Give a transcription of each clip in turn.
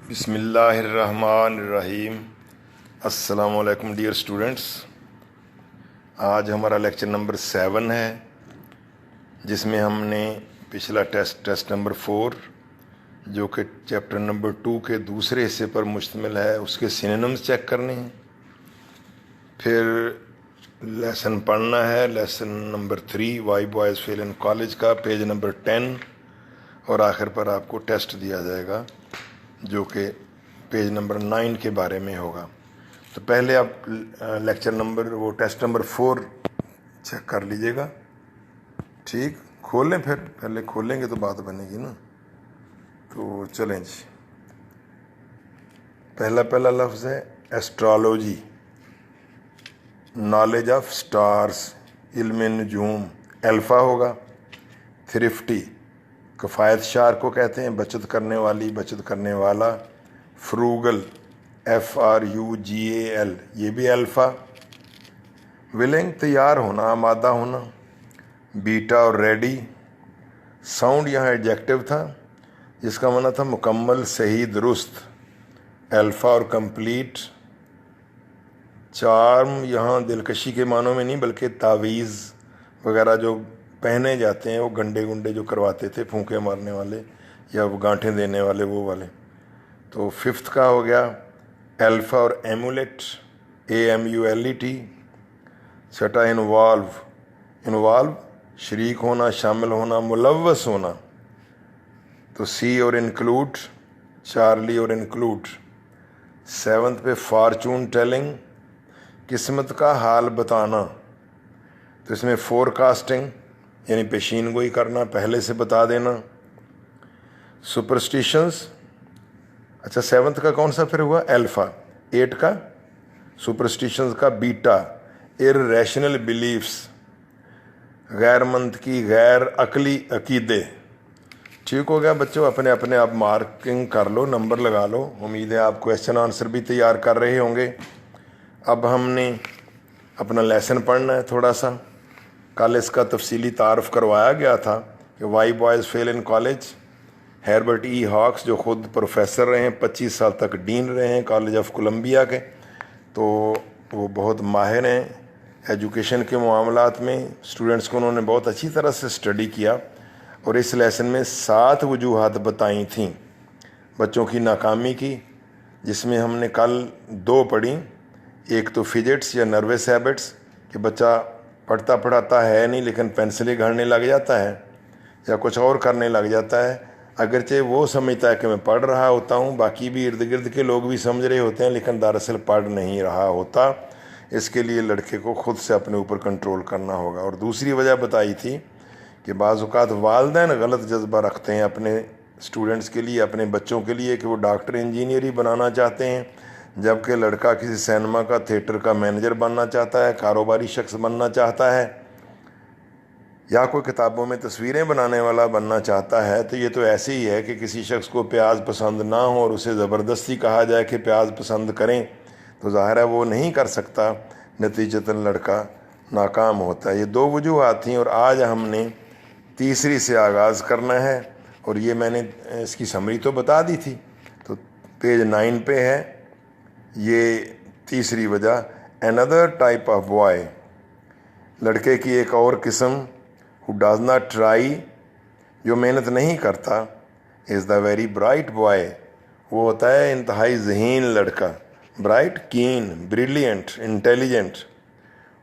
बिस्मिल्लाहिर्रहमानिर्रहीम। अस्सलामुअलैकुम dear students. आज हमारा लेक्चर नंबर 7 है, जिसमें हमने पिछला टेस्ट नंबर 4 जो कि चैप्टर नंबर 2 के दूसरे हिस्से पर मुश्तमिल है, उसके सिनोनिम्स चेक करने हैं। फिर लेसन पढ़ना है, lesson number 3 why boys fail in college का पेज नंबर 10, और आखिर पर आपको टेस्ट दिया जाएगा जो कि पेज नंबर 9 के बारे में होगा। तो पहले आप टेस्ट नंबर 4 चेक कर लीजिएगा। ठीक, खोलें, फिर पहले खोलेंगे तो बात बनेगी ना। तो चलें जी। पहला लफ्ज़ है एस्ट्रोलॉजी, नॉलेज ऑफ स्टार्स, इल्म नजूम। अल्फ़ा होगा। थ्रिफ्टी, कफ़ायत शार को कहते हैं, बचत करने वाली, बचत करने वाला। फ्रूगल, FRUGAL, ये भी अल्फ़ा। विलिंग, तैयार होना, आमादा होना। बीटा और रेडी। साउंड यहाँ एडजेक्टिव था, जिसका माना था मुकम्मल, सही, दुरुस्त। अल्फ़ा और कंप्लीट। चार्म यहाँ दिलकशी के मानों में नहीं, बल्कि तावीज़ वगैरह जो पहने जाते हैं, वो गंडे गुंडे जो करवाते थे, फूंके मारने वाले या वो गांठें देने वाले, वो वाले। तो फिफ्थ का हो गया अल्फ़ा और एमुलेट, AMULET। छठा इन्वॉल्व, शरीक होना, शामिल होना, मुलव्वस होना। तो सी और इंक्लूड, चार्ली और इंक्लूड। सेवंथ पे फॉर्चून टेलिंग, किस्मत का हाल बताना। तो इसमें फोरकास्टिंग यानी पेशीन गोई करना, पहले से बता देना। सुपरस्टिशंस, अच्छा 7th का कौन सा फिर हुआ? अल्फ़ा। 8 का सुपरस्टिशंस का बीटा, इर्रेशनल बिलीफ्स, गैर मंतकी, गैर अकली अकीदे। ठीक हो गया बच्चों, अपने अपने आप मार्किंग कर लो, नंबर लगा लो। उम्मीद है आप क्वेश्चन आंसर भी तैयार कर रहे होंगे। अब हमने अपना लेसन पढ़ना है थोड़ा सा। कल इसका तफसीली तारफ़ करवाया गया था कि why boys fail in college. Herbert E. Hawkes जो ख़ुद प्रोफेसर रहे हैं, 25 साल तक डीन रहे हैं कॉलेज ऑफ कोलंबिया के, तो वो बहुत माहिर हैं एजुकेशन के मामलात में। स्टूडेंट्स को उन्होंने बहुत अच्छी तरह से स्टडी किया और इस लेसन में 7 वजूहात बताई थीं बच्चों की नाकामी की, जिसमें हमने कल 2 पढ़ी। एक तो फिजिट्स या नर्वस हैबिट्स, कि बच्चा पढ़ता पढ़ाता है नहीं लेकिन पेंसिलें गढ़ने लग जाता है या कुछ और करने लग जाता है, अगरचे वो समझता है कि मैं पढ़ रहा होता हूँ, बाकी भी इर्द गिर्द के लोग भी समझ रहे होते हैं, लेकिन दरअसल पढ़ नहीं रहा होता। इसके लिए लड़के को ख़ुद से अपने ऊपर कंट्रोल करना होगा। और दूसरी वजह बताई थी कि बाज़ औक़ात वालिदैन गलत जज्बा रखते हैं अपने स्टूडेंट्स के लिए, अपने बच्चों के लिए, कि वो डॉक्टर इंजीनियर ही बनाना चाहते हैं, जबकि लड़का किसी सिनेमा का, थिएटर का मैनेजर बनना चाहता है, कारोबारी शख्स बनना चाहता है, या कोई किताबों में तस्वीरें बनाने वाला बनना चाहता है। तो ये तो ऐसे ही है कि किसी शख्स को प्याज पसंद ना हो और उसे ज़बरदस्ती कहा जाए कि प्याज पसंद करें, तो ज़ाहिर है वो नहीं कर सकता, नतीजतन लड़का नाकाम होता है। ये 2 वजूहात थीं और आज हमने तीसरी से आगाज़ करना है, और ये मैंने इसकी समरी तो बता दी थी, तो पेज 9 पे है ये तीसरी वजह। अनदर टाइप ऑफ बॉय, लड़के की एक और किस्म, who does not try, जो मेहनत नहीं करता, is the very bright boy, वो होता है इंतहाई ज़हीन लड़का। bright, keen, brilliant, intelligent,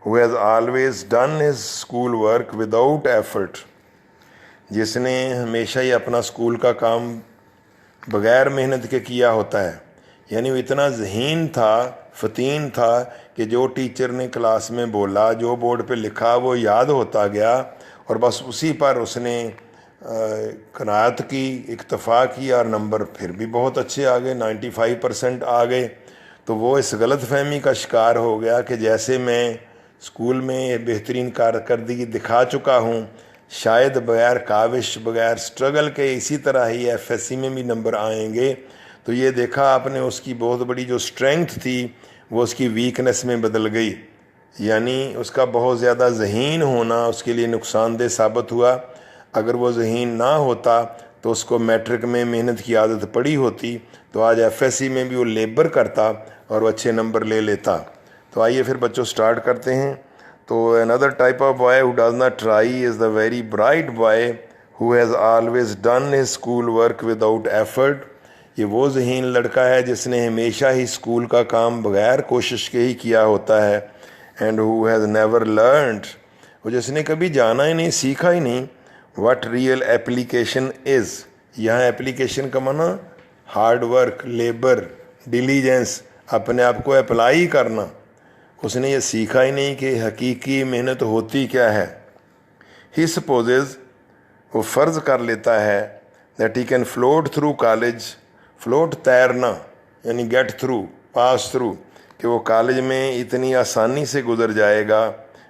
who has always done his school work without effort, जिसने हमेशा ही अपना स्कूल का काम बग़ैर मेहनत के किया होता है। यानी वो इतना ज़हीन था, फ़तीन था, कि जो टीचर ने क्लास में बोला, जो बोर्ड पे लिखा, वो याद होता गया और बस उसी पर उसने कनाअत की, इक्तफ़ा की, और नंबर फिर भी बहुत अच्छे आ गए, 95% आ गए। तो वो इस गलत फहमी का शिकार हो गया कि जैसे मैं स्कूल में बेहतरीन कारकर्दगी दिखा चुका हूँ, शायद बगैर काविश, बगैर स्ट्रगल के इसी तरह ही FSC में भी नंबर आएंगे। तो ये देखा आपने, उसकी बहुत बड़ी जो स्ट्रेंथ थी वो उसकी वीकनेस में बदल गई। यानी उसका बहुत ज़्यादा ज़हीन होना उसके लिए नुकसानदेह साबित हुआ। अगर वो ज़हीन ना होता तो उसको मैट्रिक में मेहनत की आदत पड़ी होती तो आज एफएससी में भी वो लेबर करता और वो अच्छे नंबर ले लेता। तो आइए फिर बच्चों स्टार्ट करते हैं। तो another type of boy who does not try is the very bright boy who has always done his school work without effort. ये वो ज़हीन लड़का है जिसने हमेशा ही स्कूल का काम बगैर कोशिश के ही किया होता है। And who has never learned, वो जिसने कभी जाना ही नहीं, सीखा ही नहीं, व्हाट रियल एप्लीकेशन इज़। यहाँ एप्लीकेशन का माना हार्ड वर्क, लेबर, डिलीजेंस, अपने आप को अप्लाई करना। उसने ये सीखा ही नहीं कि हकीकी मेहनत होती क्या है। ही सपोजेज, वो फ़र्ज़ कर लेता है, that he can float through college. Float तैरना यानी गेट थ्रू, पास थ्रू, कि वो कॉलेज में इतनी आसानी से गुजर जाएगा।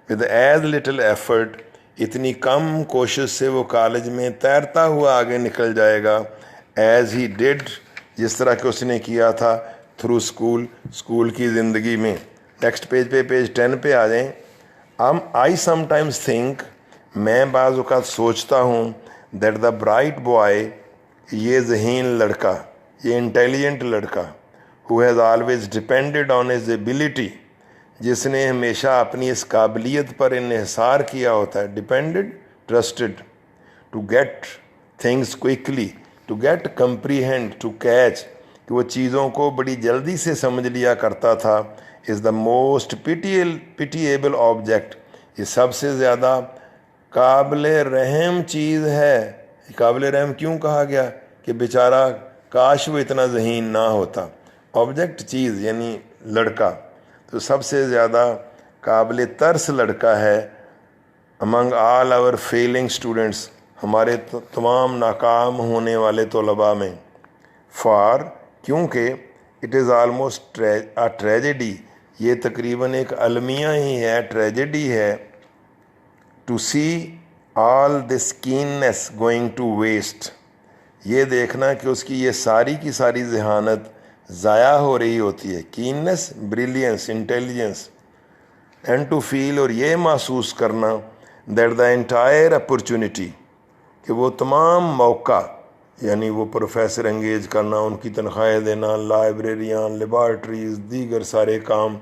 विद एज लिटिल एफर्ट, इतनी कम कोशिश से वो कॉलेज में तैरता हुआ आगे निकल जाएगा। एज ही डिड, जिस तरह के उसने किया था थ्रू स्कूल, स्कूल की ज़िंदगी में। नेक्स्ट पेज पे, पेज 10 पे आ जाएं। आई समटाइम्स थिंक, मैं बाज़ औक़ात सोचता हूँ, दैट द ब्राइट बॉय, ये ज़हीन लड़का, ये इंटेलिजेंट लड़का, who has always depended on his ability, जिसने हमेशा अपनी इस काबिलियत पर इन्हिसार किया होता है। Depended, trusted, to get things quickly, to get, comprehend, to catch, कि वो चीज़ों को बड़ी जल्दी से समझ लिया करता था। Is the most pitiable object, ये सबसे ज़्यादा काबिल रहम चीज़ है। काबिल रहम क्यों कहा गया? कि बेचारा काश वो इतना ज़हीन ना होता। ऑब्जेक्ट चीज़ यानी लड़का, तो सबसे ज़्यादा काबिल तरस लड़का है among all our failing students, हमारे तमाम नाकाम होने वाले तलबा में। फॉर, क्योंकि it is almost a tragedy, ये तकरीबन एक अलमिया ही है, ट्रेजेडी है। To see all this keenness going to waste, ये देखना कि उसकी ये सारी की सारी जहानत ज़ाया हो रही होती है। Keenness, brilliance, intelligence. And to feel, और ये महसूस करना, दैट द एंटायर अपॉर्चुनिटी, कि वो तमाम मौका, यानी वो प्रोफेसर एंगेज करना, उनकी तनख्वाहें देना, लाइब्रेरियाँ, लेबॉर्ट्रीज़, दीगर सारे काम,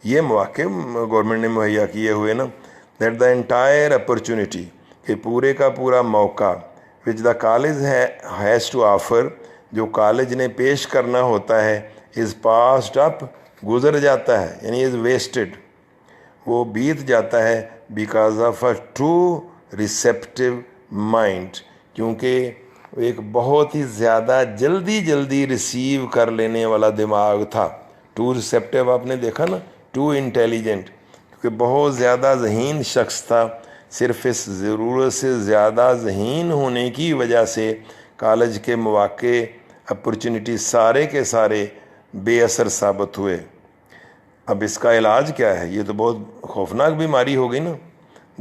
ये मौके गवर्नमेंट ने मुहैया किए हुए ना। दैट द एंटायर अपॉर्चुनिटी, कि पूरे का पूरा मौका, which the college has to offer, जो कॉलेज ने पेश करना होता है, इज़ पास्ड अप, गुज़र जाता है, यानी इज़ वेस्टेड, वो बीत जाता है। Because of a true receptive mind, क्योंकि एक बहुत ही ज़्यादा जल्दी रिसीव कर लेने वाला दिमाग था। टू रिसेप्टिव आपने देखा ना, टू इंटेलिजेंट, क्योंकि बहुत ज़्यादा ज़हीन शख्स था। सिर्फ इस ज़रूरत से ज़्यादा ज़हीन होने की वजह से कॉलेज के मौके, अपॉर्चुनिटी सारे के सारे बेअसर साबित हुए। अब इसका इलाज क्या है? ये तो बहुत खौफनाक बीमारी हो गई ना।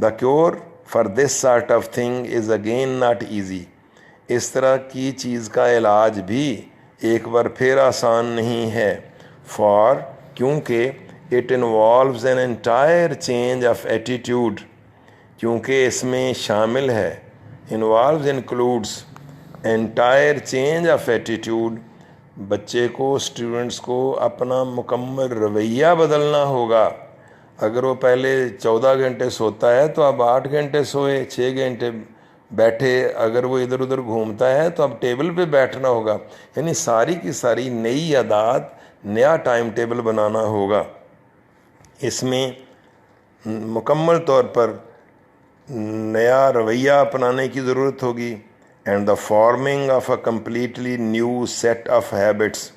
The cure for this sort of thing is again not easy, इस तरह की चीज़ का इलाज भी एक बार फिर आसान नहीं है। फॉर, क्योंकि it involves an entire change of attitude, क्योंकि इसमें शामिल है, involves includes, entire change of attitude, बच्चे को, स्टूडेंट्स को अपना मुकम्मल रवैया बदलना होगा। अगर वो पहले 14 घंटे सोता है तो अब 8 घंटे सोए, 6 घंटे बैठे। अगर वो इधर उधर घूमता है तो अब टेबल पे बैठना होगा। यानी सारी की सारी नई आदत, नया टाइम टेबल बनाना होगा। इसमें मुकम्मल तौर पर नया रवैया अपनाने की ज़रूरत होगी। And the forming of a completely new set of habits,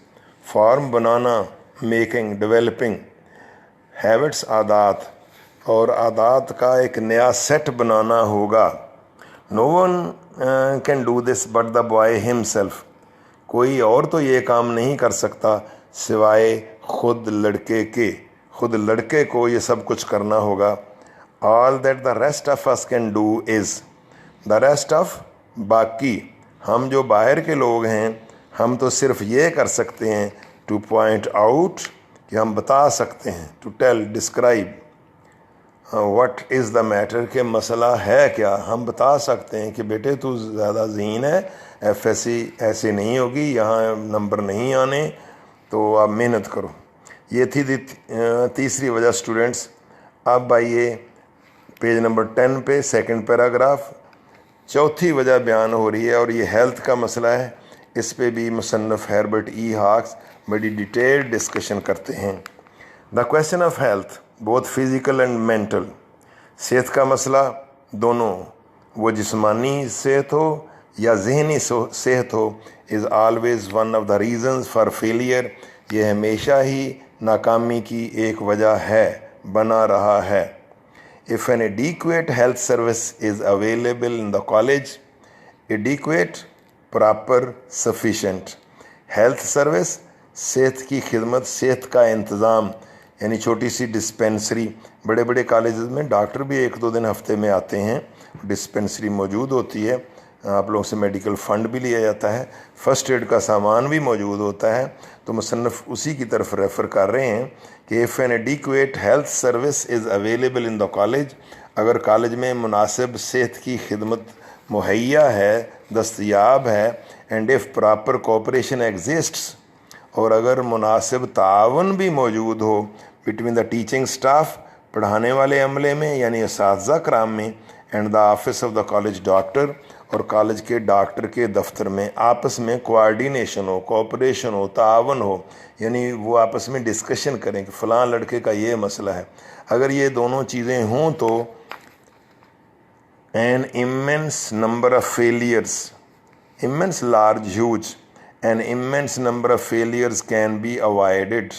form बनाना, मेकिंग, डेवलपिंग, हैबिट्स आदात, और आदात का एक नया सेट बनाना होगा। No one can do this but the boy himself, कोई और तो ये काम नहीं कर सकता सिवाय खुद लड़के के। खुद लड़के को ये सब कुछ करना होगा। All that the rest of us can do is, the rest of, बाकी हम जो बाहर के लोग हैं, हम तो सिर्फ ये कर सकते हैं, टू पॉइंट आउट, कि हम बता सकते हैं, to tell, describe, what is the matter, के मसला है क्या। हम बता सकते हैं कि बेटे तू ज़्यादा ज़हीन है, एफएससी ऐसे नहीं होगी, यहाँ नंबर नहीं आने, तो आप मेहनत करो। ये थी तीसरी वजह स्टूडेंट्स। अब आइए पेज नंबर 10 पे सेकंड पैराग्राफ, चौथी वजह बयान हो रही है और ये हेल्थ का मसला है। इस पे भी मुसन्नफ़ हर्बर्ट ई हॉक्स बड़ी डिटेल्ड डिस्कशन करते हैं। The question of health both physical and mental, सेहत का मसला दोनों, वो जिस्मानी सेहत हो या जहनी सेहत हो, is always one of the reasons for failure, ये हमेशा ही नाकामी की एक वजह है, बना रहा है। If an adequate health service is available in the college, adequate, proper, sufficient, health service, सेहत की खिदमत, सेहत का इंतज़ाम, यानी छोटी सी डिस्पेंसरी। बड़े बड़े कॉलेजेस में डॉक्टर भी 1-2 दिन हफ्ते में आते हैं, डिस्पेंसरी मौजूद होती है, आप लोगों से मेडिकल फ़ंड भी लिया जाता है, फ़र्स्ट एड का सामान भी मौजूद होता है। तो मुसन्नफ़ उसी की तरफ रेफ़र कर रहे हैं कि if N adequate health service is available in the college, अगर कॉलेज में मुनासिब सेहत की खिदमत मुहैया है, दस्तयाब है, and if proper cooperation exists, और अगर मुनासिब तावन भी मौजूद हो बिटवीन द टीचिंग स्टाफ, पढ़ाने वाले अमले में यानी असातिज़ा कराम में, and the office of the college doctor, और कॉलेज के डॉक्टर के दफ्तर में आपस में कोऑर्डिनेशन हो, कोऑपरेशन हो, तावन हो, यानी वो आपस में डिस्कशन करें कि फ़लाँ लड़के का ये मसला है। अगर ये दोनों चीज़ें हों तो an immense number of failures, immense large huge, an immense number of failures can be avoided,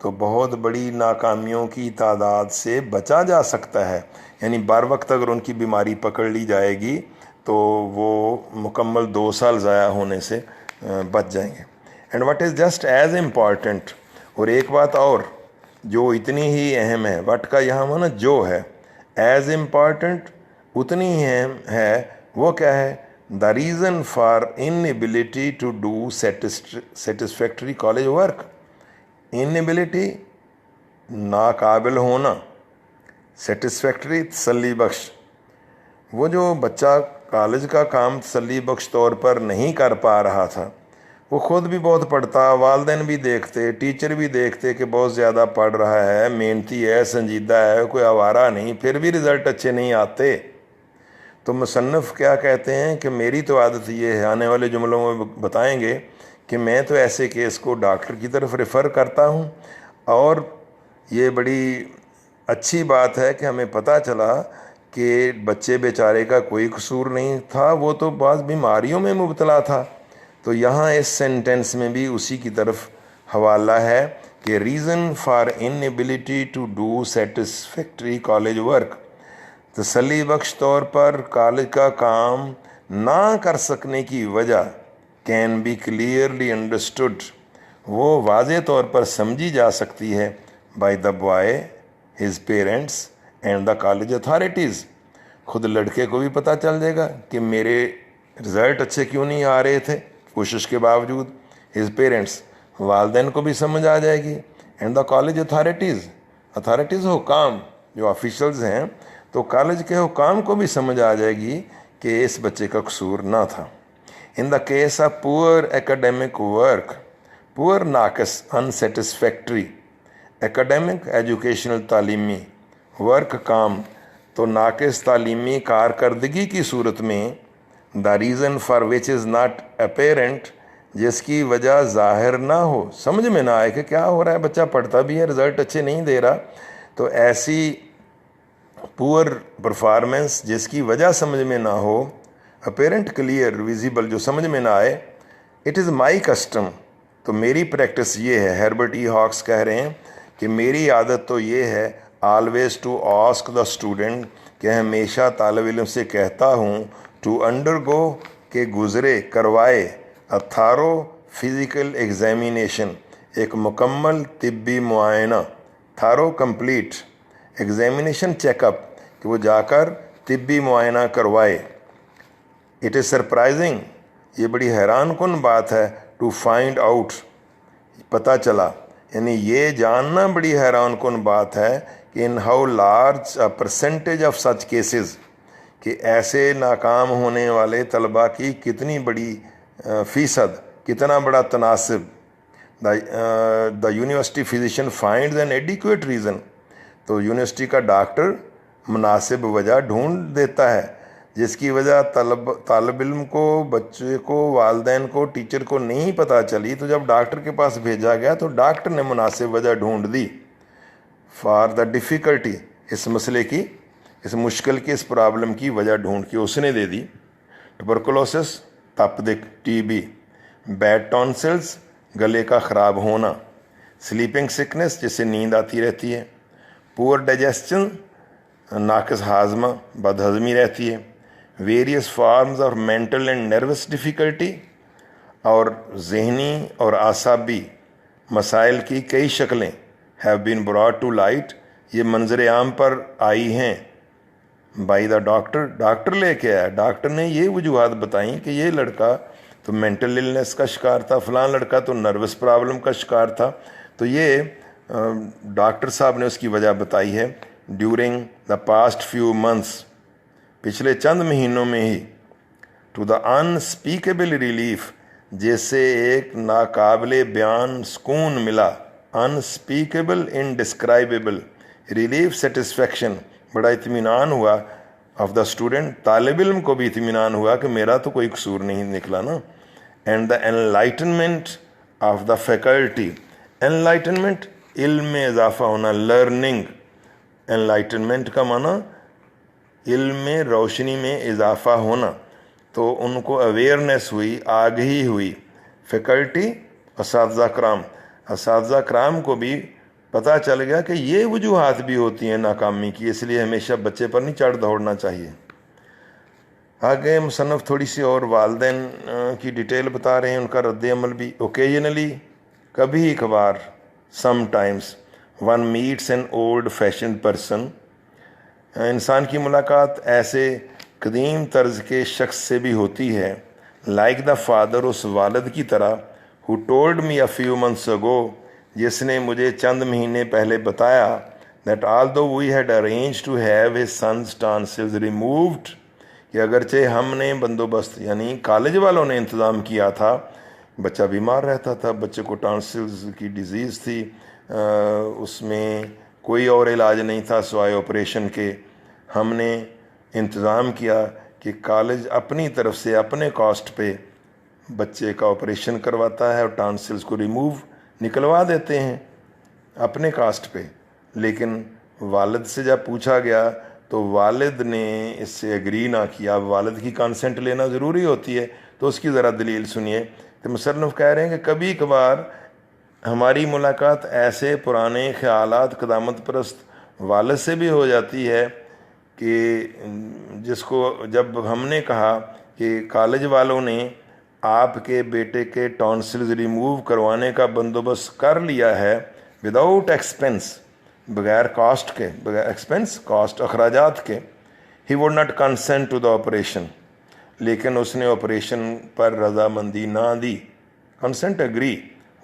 तो बहुत बड़ी नाकामियों की तादाद से बचा जा सकता है। यानी बार वक्त अगर उनकी बीमारी पकड़ ली जाएगी तो वो मुकम्मल 2 साल ज़ाया होने से बच जाएंगे। And what is just as important, और एक बात और जो इतनी ही अहम है, व्हाट का यहाँ माना जो है, एज इम्पॉर्टेंट उतनी ही अहम है, वो क्या है, the reason for inability to do satisfactory college work. Inability नाकाबिल होना, सेटिस्फैक्ट्री तसल्ली बख्श, वो जो बच्चा कॉलेज का काम तसल्ली बख्श तौर पर नहीं कर पा रहा था, वो ख़ुद भी बहुत पढ़ता, वालिदैन भी देखते, टीचर भी देखते कि बहुत ज़्यादा पढ़ रहा है, मेहनती है, संजीदा है, कोई आवारा नहीं, फिर भी रिज़ल्ट अच्छे नहीं आते। तो मुसन्नफ़ क्या कहते हैं कि मेरी तो आदत ये है, आने वाले जुमलों में बताएंगे कि मैं तो ऐसे केस को डॉक्टर की तरफ रेफ़र करता हूँ, और ये बड़ी अच्छी बात है कि हमें पता चला कि बच्चे बेचारे का कोई कसूर नहीं था, वो तो बाज़ बीमारियों में मुब्तला था। तो यहाँ इस सेंटेंस में भी उसी की तरफ हवाला है कि reason for inability to do satisfactory college work, तसल्ली बख्श तौर पर कॉलेज का काम ना कर सकने की वजह, कैन बी क्लियरली अंडरस्टूड, वो वाज़े तौर पर समझी जा सकती है, by the boy, his parents and the college authorities, खुद लड़के को भी पता चल जाएगा कि मेरे रिज़ल्ट अच्छे क्यों नहीं आ रहे थे कोशिश के बावजूद, हिज पेरेंट्स, वालिदैन को भी समझ आ जाएगी, and the college authorities, authorities हुकाम जो ऑफिशल्स हैं, तो कॉलेज के हुकाम को भी समझ आ जाएगी कि इस बच्चे का कसूर ना था। In the case of poor academic work, poor नाकस अनसेटिस्फैक्ट्री, एकेडमिक एजुकेशनल तालीमी, वर्क काम, तो नाकिस तालीमी कारकर्दगी की सूरत में, the reason for which is not apparent, जिसकी वजह ज़ाहिर ना हो, समझ में ना आए कि क्या हो रहा है, बच्चा पढ़ता भी है, रिज़ल्ट अच्छे नहीं दे रहा, तो ऐसी पुअर परफॉर्मेंस जिसकी वजह समझ में ना हो, अपेरेंट, क्लियर, विजिबल, जो समझ में ना आए, इट इज़ माई कस्टम, तो मेरी प्रैक्टिस ये है, हर्बर्ट ई हॉक्स कह रहे हैं कि मेरी आदत तो ये है, always to ask the student, कि हमेशा तालिब इल्म से कहता हूँ, टू अंडरगो, के गुज़रे, करवाए, अ थारो फिज़िकल एग्जामिनेशन, एक मुकम्मल तिब्बी मुआयना, थारो कंप्लीट, एग्जामिनेशन चेकअप, कि वो जाकर तिब्बी मुआयना करवाए। इट इज़ सरप्राइजिंग, ये बड़ी हैरान कुन बात है, टू फाइंड आउट, पता चला, यानी ये जानना बड़ी हैरान कुन बात है कि in how large a percentage of such cases, कि ऐसे नाकाम होने वाले तलबा की कितनी बड़ी फ़ीसद, कितना बड़ा तनासिब। The university physician finds an adequate reason, तो यूनिवर्सिटी का डॉक्टर मुनासिब वजह ढूंढ देता है जिसकी वजह तालब इल्म को, बच्चे को, वालदैन को, टीचर को नहीं पता चली। तो जब डॉक्टर के पास भेजा गया तो डॉक्टर ने मुनासिब वजह ढूंढ दी फॉर द डिफ़िकल्टी, इस मसले की, इस मुश्किल की, इस प्रॉब्लम की वजह ढूंढ के उसने दे दी। ट्यूबरकुलोसिस, तपदिक, टीबी, बैड टॉन्सिल्स, गले का ख़राब होना, स्लीपिंग सिकनेस, जिससे नींद आती रहती है, पुअर डाइजेशन, नाक़िस हाजमा, बदहज़मी रहती है, various forms of mental and nervous difficulty, और जहनी और आसाबी मसाइल की कई शक्लें have been brought to light, ये मंजर आम पर आई हैं बाई द डॉक्टर, डॉक्टर लेके आया, डॉक्टर ने ये वजूहात बताई कि ये लड़का तो मेंटल इलनेस का शिकार था, फ़लाँ लड़का तो नर्वस प्रॉब्लम का शिकार था। तो ये डॉक्टर साहब ने उसकी वजह बताई है। During the past few months, पिछले चंद महीनों में ही, टू द अनस्पीकेबल रिलीफ, जैसे एक नाकाबिले बयान सुकून मिला, अनस्पीकेबल, इनडिस्क्राइबेबल, रिलीफ, सेटिस्फेक्शन, बड़ा इत्मीनान हुआ ऑफ द स्टूडेंट, तालिब इल्म को भी इत्मीनान हुआ कि मेरा तो कोई कसूर नहीं निकला ना। And the enlightenment of the faculty, enlightenment इल्म में इजाफा होना, लर्निंग, एनलाइटनमेंट का माना इल्म में रोशनी में इजाफा होना, तो उनको अवेयरनेस हुई, आगही हुई। फैकल्टी, असातिज़ा कराम, असातिज़ा कराम को भी पता चल गया कि ये वजूहात भी होती हैं नाकामी की, इसलिए हमेशा बच्चे पर नहीं चढ़ दौड़ना चाहिए। आगे मुसन्नफ़ थोड़ी सी और वालदैन की डिटेल बता रहे हैं, उनका रद्द-ए-अमल भी। ओकेजनली, कभी कभार, sometimes, one meets an old fashion person, इंसान की मुलाकात ऐसे कदीम तर्ज के शख्स से भी होती है, लाइक द फादर, उस वालिद की तरह, who told me a few months ago, जिसने मुझे चंद महीने पहले बताया, that although we had arranged to have his son's tonsils removed, कि अगरचे हमने बंदोबस्त, यानी कॉलेज वालों ने इंतज़ाम किया था, बच्चा बीमार रहता था, बच्चे को टॉन्सिल्स की डिज़ीज़ थी, उसमें कोई और इलाज नहीं था सिवाय ऑपरेशन के, हमने इंतज़ाम किया कि कॉलेज अपनी तरफ से अपने कॉस्ट पे बच्चे का ऑपरेशन करवाता है और टॉन्सिल्स को रिमूव निकलवा देते हैं अपने कास्ट पे। लेकिन वालिद से जब पूछा गया तो वालिद ने इससे एग्री ना किया। वालिद की कंसेंट लेना ज़रूरी होती है, तो उसकी ज़रा दलील सुनिए। तो मुसन्निफ़ कह रहे हैं कि कभी कभार हमारी मुलाकात ऐसे पुराने ख़यालात क़दामत परस्त वालिद से भी हो जाती है कि जिसको जब हमने कहा कि कॉलेज वालों ने आपके बेटे के टॉन्सिल्स रिमूव करवाने का बंदोबस्त कर लिया है विदाउट एक्सपेंस, बगैर कॉस्ट के, बगैर एक्सपेंस, कॉस्ट अखराजात के, he would not consent to the operation, लेकिन उसने ऑपरेशन पर रजामंदी ना दी, कंसेंट एग्री,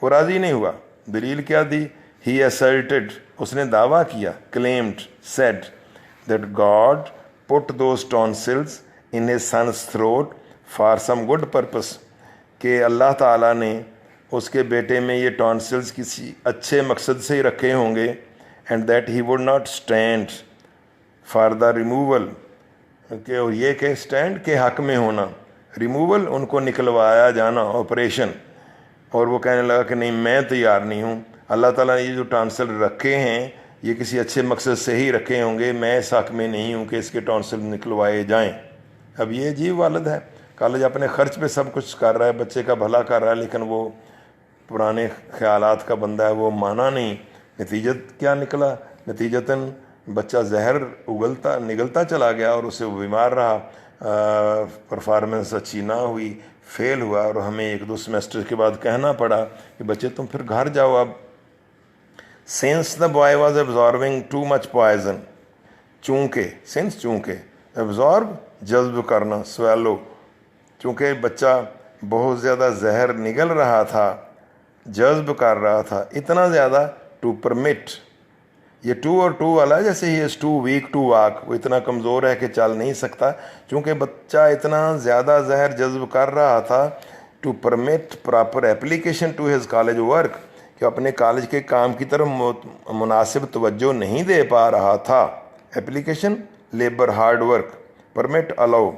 वो राज़ी नहीं हुआ। दलील क्या दी? ही असर्टेड, उसने दावा किया, claimed, said that God put those tonsils in his son's throat for some good purpose, कि अल्लाह ताला ने उसके बेटे में ये टॉन्सिल्स किसी अच्छे मकसद से ही रखे होंगे, and that he would not stand for the removal, कि और ये के स्टैंड के हक में होना, रिमूवल उनको निकलवाया जाना, ऑपरेशन। और वो कहने लगा कि नहीं, मैं तैयार नहीं हूँ, अल्लाह ताला ने ये जो टॉन्सिल रखे हैं ये किसी अच्छे मकसद से ही रखे होंगे, मैं इस हक़ में नहीं हूँ कि इसके टॉन्सिल निकलवाए जाएं। अब ये अजीब वालिद है, कॉलेज अपने ख़र्च पे सब कुछ कर रहा है, बच्चे का भला कर रहा है, लेकिन वो पुराने ख़यालात का बंदा है, वो माना नहीं। नतीजत क्या निकला? नतीजतन बच्चा जहर उगलता निगलता चला गया और उससे वो बीमार रहा, परफॉर्मेंस अच्छी ना हुई, फेल हुआ, और हमें 1-2 सेमेस्टर के बाद कहना पड़ा कि बच्चे तुम फिर घर जाओ अब। Since the boy was absorbing too much poison, चूँकि, since चूँकि, absorb जज्ब करना, swallow, चूँकि बच्चा बहुत ज़्यादा जहर निगल रहा था, जज्ब कर रहा था, इतना ज़्यादा, to permit, ये टू और टू वाला है, जैसे he is too weak to walk, वो इतना कमज़ोर है कि चल नहीं सकता, क्योंकि बच्चा इतना ज़्यादा जहर जज्ब कर रहा था to permit proper application to his college work, कि अपने कॉलेज के काम की तरफ मुनासिब तवज्जो नहीं दे पा रहा था। Application labour hard work, permit allow.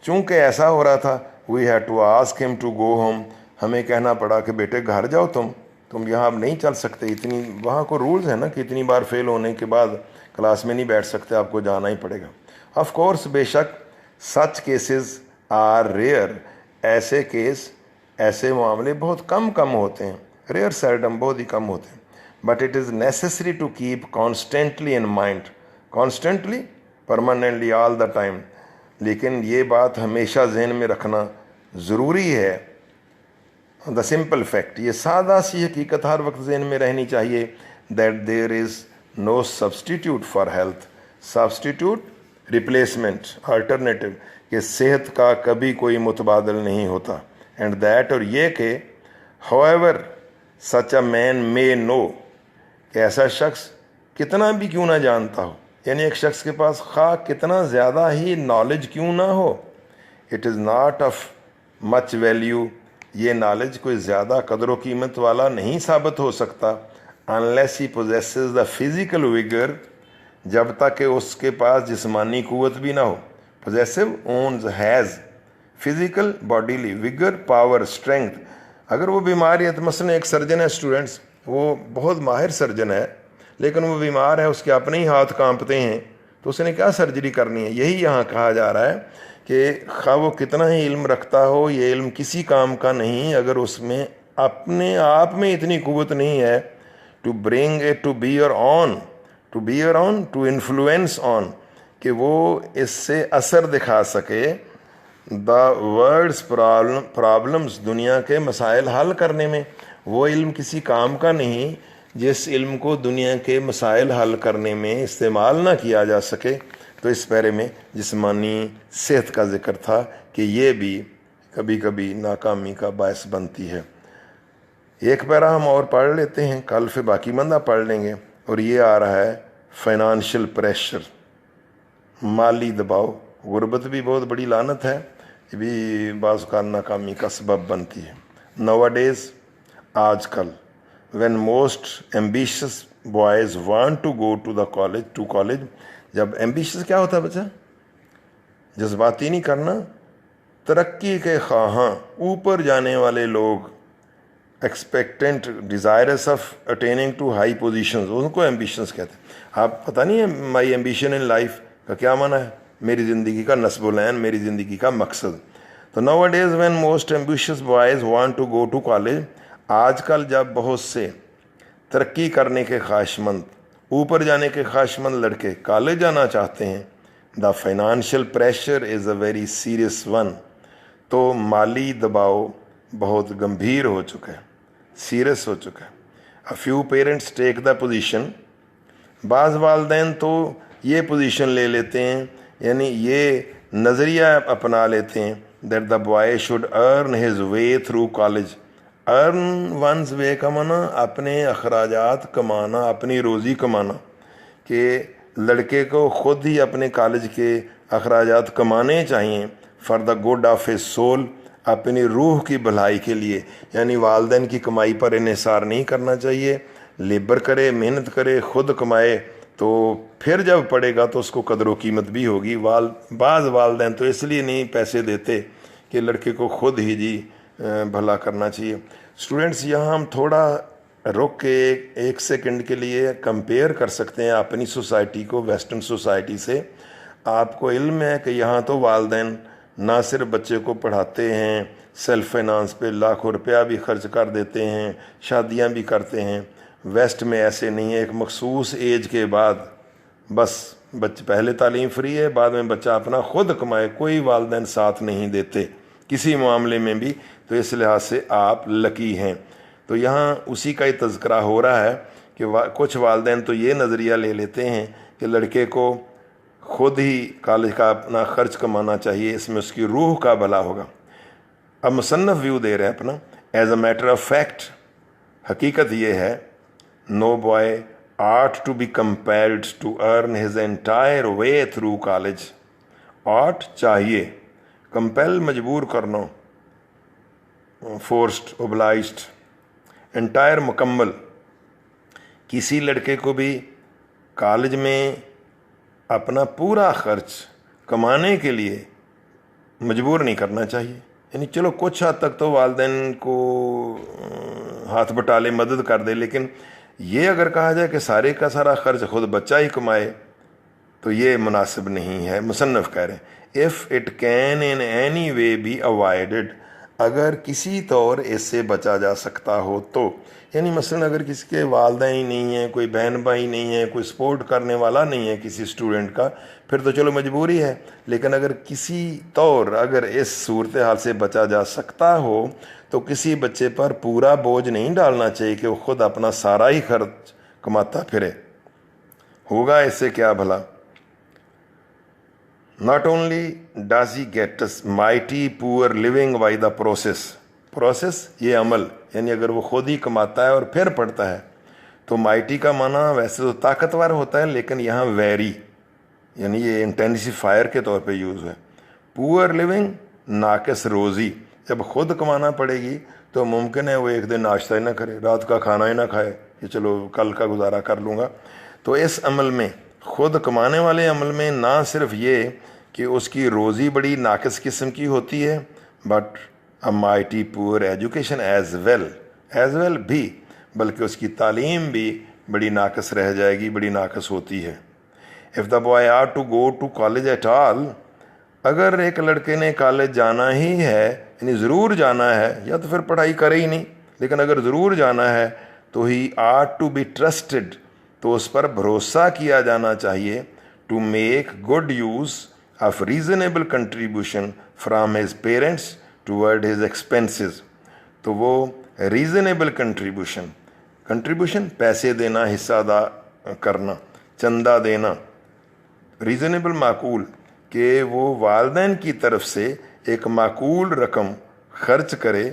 चूँकि ऐसा हो रहा था, we had to ask him to go home, हमें कहना पड़ा कि बेटे घर जाओ, तुम यहाँ अब नहीं चल सकते, इतनी वहाँ को रूल्स है ना कि इतनी बार फेल होने के बाद क्लास में नहीं बैठ सकते, आपको जाना ही पड़ेगा। ऑफ कोर्स, बेशक सच केसेस आर रेयर, ऐसे केस, ऐसे मामले बहुत कम होते हैं, रेयर सर्डम, बहुत ही कम होते हैं। But it is necessary to keep constantly in mind, constantly, permanently, all the time. लेकिन ये बात हमेशा जहन में रखना ज़रूरी है, द सिंपल फैक्ट, ये सादा सी हकीकत हर वक्त जहन में रहनी चाहिए, that there is no substitute for health, substitute, replacement, alternative, कि सेहत का कभी कोई मुतबादल नहीं होता। एंड दैट, और ये कि however such a man may know, कि ऐसा शख्स कितना भी क्यों ना जानता हो, यानी एक शख्स के पास खा कितना ज़्यादा ही नॉलेज क्यों ना हो, it is not of much value, ये नॉलेज कोई ज़्यादा कदर कीमत वाला नहीं साबित हो सकता, unless he possesses the physical vigour, जब तक कि उसके पास जिस्मानी क़ुव्वत भी ना हो। Possessive, owns, has, physical bodily, vigour power strength. अगर वो बीमार है, तो मसलन एक सर्जन है स्टूडेंट्स, वो बहुत माहिर सर्जन है, लेकिन वो बीमार है, उसके अपने ही हाथ कांपते हैं, तो उसने क्या सर्जरी करनी है। यही यहाँ कहा जा रहा है कि खा वो कितना ही इल्म रखता हो, ये इल्म किसी काम का नहीं अगर उसमें अपने आप में इतनी क़ुव्वत नहीं है to bring it to bear on, to influence on, कि वो इससे असर दिखा सके द वर्ल्ड्स प्रॉब्लम्स, दुनिया के मसाइल हल करने में। वो इल्म किसी काम का नहीं जिस इल्म को दुनिया के मसाइल हल करने में इस्तेमाल ना किया जा सके। तो इस पैरे में जिस्मानी सेहत का जिक्र था कि ये भी कभी कभी नाकामी का बायस बनती है। एक पैरा हम और पढ़ लेते हैं, कल फिर बाकी मंदा पढ़ लेंगे, और ये आ रहा है फाइनेंशियल प्रेशर, माली दबाव। गुर्बत भी बहुत बड़ी लानत है, ये भी बाज़ का नाकामी का सबब बनती है। नवाडेज़, आजकल, when most ambitious boys want to go to the college, जब एम्बिशियस क्या होता है बच्चा, जज्बाती नहीं करना, तरक्की के ख्वाहां, ऊपर जाने वाले लोग, expectant, desirous of attaining to high positions, उनको एम्बिशंस कहते हैं। आप पता नहीं है माई एम्बिशन इन लाइफ का क्या माना है, मेरी ज़िंदगी का नस्बुलैन, मेरी ज़िंदगी का मकसद। तो nowadays when most ambitious boys want to go to college, आजकल जब बहुत से तरक्की करने के ख्वाहिशमंद, ऊपर जाने के ख्वाहिशमंद लड़के कॉलेज जाना चाहते हैं, the financial pressure is a very serious one, तो माली दबाव बहुत गंभीर हो चुका है, सीरियस हो चुका है। A few parents take the position, बाज़ वालदैन तो ये पोजीशन ले लेते हैं, यानी ये नज़रिया अपना लेते हैं, that the boy should earn his way through college. Earn one's way का माना अपने अखराजात कमाना, अपनी रोज़ी कमाना, कि लड़के को ख़ुद ही अपने कॉलेज के अखराजात कमाने चाहिए, for the good of his soul, अपनी रूह की भलाई के लिए, यानी वालदैन की कमाई पर इन्हिसार नहीं करना चाहिए। लेबर करे, मेहनत करे, ख़ुद कमाए, तो फिर जब पड़ेगा तो उसको कदर व कीमत भी होगी। बाज़ वालदैन तो इसलिए नहीं पैसे देते कि लड़के को ख़ुद ही जी भला करना चाहिए। स्टूडेंट्स, यहाँ हम थोड़ा रुक के एक सेकंड के लिए कंपेयर कर सकते हैं अपनी सोसाइटी को वेस्टर्न सोसाइटी से। आपको इल्म है कि यहाँ तो वालदैन ना सिर्फ बच्चे को पढ़ाते हैं, सेल्फ फाइनेंस पे लाखों रुपया भी खर्च कर देते हैं, शादियाँ भी करते हैं। वेस्ट में ऐसे नहीं है, एक मखसूस एज के बाद बस बच्चे पहले तालीम फ्री है, बाद में बच्चा अपना ख़ुद कमाए, कोई वालदैन साथ नहीं देते किसी मामले में भी। तो इस लिहाज से आप लकी हैं। तो यहाँ उसी का ही तज़किरा हो रहा है कि कुछ वालदैन तो ये नज़रिया ले लेते हैं कि लड़के को ख़ुद ही कॉलेज का अपना ख़र्च कमाना चाहिए, इसमें उसकी रूह का भला होगा। अब मुसन्नफ़ व्यू दे रहे हैं अपना, as a matter of fact, हकीकत ये है, no boy ought to be compelled to earn his entire way through college. ought चाहिए, compel मजबूर करना, forced, obliged, entire मुकम्मल। किसी लड़के को भी कॉलेज में अपना पूरा खर्च कमाने के लिए मजबूर नहीं करना चाहिए। यानी चलो कुछ हद तक तो वालिदैन को हाथ बटाले मदद कर दे, लेकिन ये अगर कहा जाए कि सारे का सारा खर्च खुद बच्चा ही कमाए तो ये मुनासिब नहीं है। मुसन्नफ़ कह रहे हैं if it can in any way be avoided, अगर किसी तौर इससे बचा जा सकता हो तो। यानी मसलन अगर किसी के वालिदैन ही नहीं है, कोई बहन भाई नहीं है, कोई सपोर्ट करने वाला नहीं है किसी स्टूडेंट का, फिर तो चलो मजबूरी है। लेकिन अगर किसी तौर अगर इस सूरत हाल से बचा जा सकता हो तो किसी बच्चे पर पूरा बोझ नहीं डालना चाहिए कि वो खुद अपना सारा ही खर्च कमाता फिरे। होगा इससे क्या भला। Not only does he get a mighty poor living by the process ये अमल, यानी अगर वो खुद ही कमाता है और फिर पढ़ता है तो माइटी का माना वैसे तो ताकतवर होता है, लेकिन यहाँ वेरी यानी ये इंटेंसिफायर के तौर पे यूज़ है। पुअर लिविंग नाकिस रोज़ी, जब खुद कमाना पड़ेगी तो मुमकिन है वो एक दिन नाश्ता ही ना करे, रात का खाना ही ना खाए, ये चलो कल का गुजारा कर लूँगा। तो इस अमल में, खुद कमाने वाले अमल में, ना सिर्फ ये कि उसकी रोज़ी बड़ी नाकिस किस्म की होती है, but a mighty poor education as well भी, बल्कि उसकी तालीम भी बड़ी नाकिस रह जाएगी, बड़ी नाकिस होती है। If the boy are to go to college at all, अगर एक लड़के ने कॉलेज जाना ही है, यानी ज़रूर जाना है, या तो फिर पढ़ाई करे ही नहीं, लेकिन अगर ज़रूर जाना है तो he are to be trusted, तो उस पर भरोसा किया जाना चाहिए। To make good use of reasonable contribution from his parents toward his expenses, तो वो रीज़नेबल कंट्रीब्यूशन पैसे देना, हिस्सा अदा करना, चंदा देना, रीज़नेबल माकूल कि वो वालिदैन की तरफ से एक माकूल रकम खर्च करे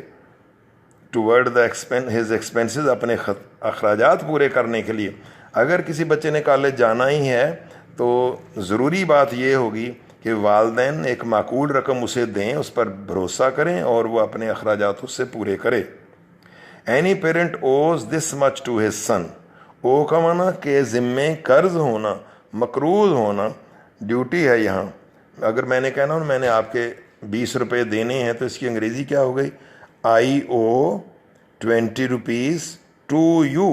टूवर्ड द हिज एक्सपेंसेस, अपने अखराजात पूरे करने के लिए। अगर किसी बच्चे ने कॉलेज जाना ही है तो ज़रूरी बात ये होगी कि वालिदैन एक माकूल रकम उसे दें, उस पर भरोसा करें और वो अपने अखराजात उससे पूरे करे। Any parent owes this much to his son, owe का माना के ज़िम्मे कर्ज होना, मकरूज होना, ड्यूटी है यहाँ। अगर मैंने कहना मैंने आपके 20 रुपये देने हैं तो इसकी अंग्रेज़ी क्या हो गई, आई ओ 20 रुपीज़ टू यू,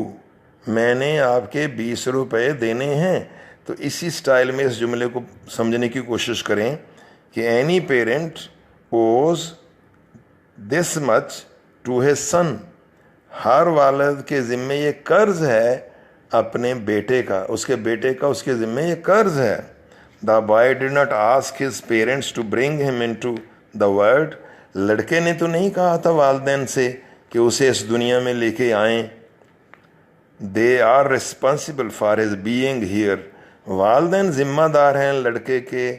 मैंने आपके 20 रुपये देने हैं। तो इसी स्टाइल में इस जुमले को समझने की कोशिश करें कि any parent owes this much to his son, हर वालिद के ज़िम्मे ये कर्ज़ है अपने बेटे का, उसके बेटे का उसके ज़िम्मे ये कर्ज़ है। The boy did not ask his parents to bring him into the world, लड़के ने तो नहीं कहा था वालिदैन से कि उसे इस दुनिया में लेके आएं। They are responsible for his being here, वालिदैन ज़िम्मेदार हैं लड़के के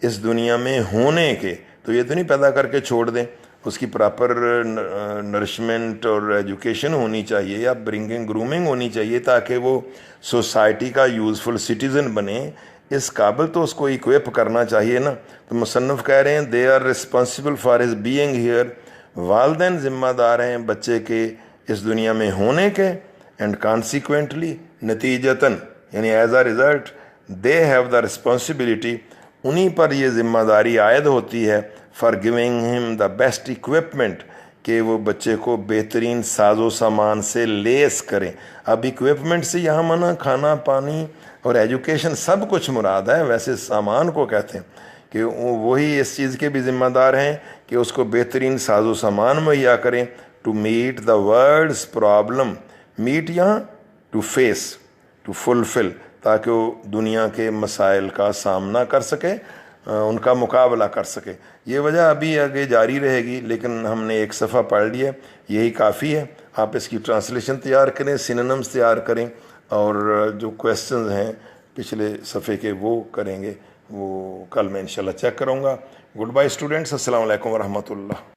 इस दुनिया में होने के। तो ये तो नहीं पैदा करके छोड़ दें, उसकी प्रॉपर नरिशमेंट और एजुकेशन होनी चाहिए या ब्रिंगिंग ग्रूमिंग होनी चाहिए ताकि वो सोसाइटी का यूज़फुल सिटीज़न बने। इस काबिल तो उसको इक्विप करना चाहिए ना। तो मुसन्निफ़ कह रहे हैं they are responsible for his being here, वालिदैन ज़िम्मेदार हैं बच्चे के इस दुनिया में होने के। एंड कॉन्सिक्वेंटली, नतीजतन यानी as a result, they have the responsibility, उन्हीं पर ये ज़िम्मेदारी आयद होती है for giving him the best equipment, कि वो बच्चे को बेहतरीन साजो सामान से लेस करें। अब इक्विपमेंट से यहाँ माना खाना पानी और एजुकेशन सब कुछ मुराद है, वैसे सामान को कहते हैं कि वही इस चीज़ के भी ज़िम्मेदार हैं कि उसको बेहतरीन साजो सामान मुहैया करें। To meet the world's problem, meet यहाँ टू फेस, टू फुलफिल, ताकि वो दुनिया के मसाइल का सामना कर सके, उनका मुकाबला कर सके। ये वजह अभी आगे जारी रहेगी, लेकिन हमने एक सफ़ा पढ़ लिया, यही काफ़ी है। आप इसकी ट्रांसलेशन तैयार करें, सिनोनिम्स तैयार करें, और जो क्वेश्चंस हैं पिछले सफ़े के वो करेंगे, वो कल मैं इंशाल्लाह चेक करूँगा। गुड बाय स्टूडेंट्स, अस्सलाम वालेकुम व रहमतुल्लाह।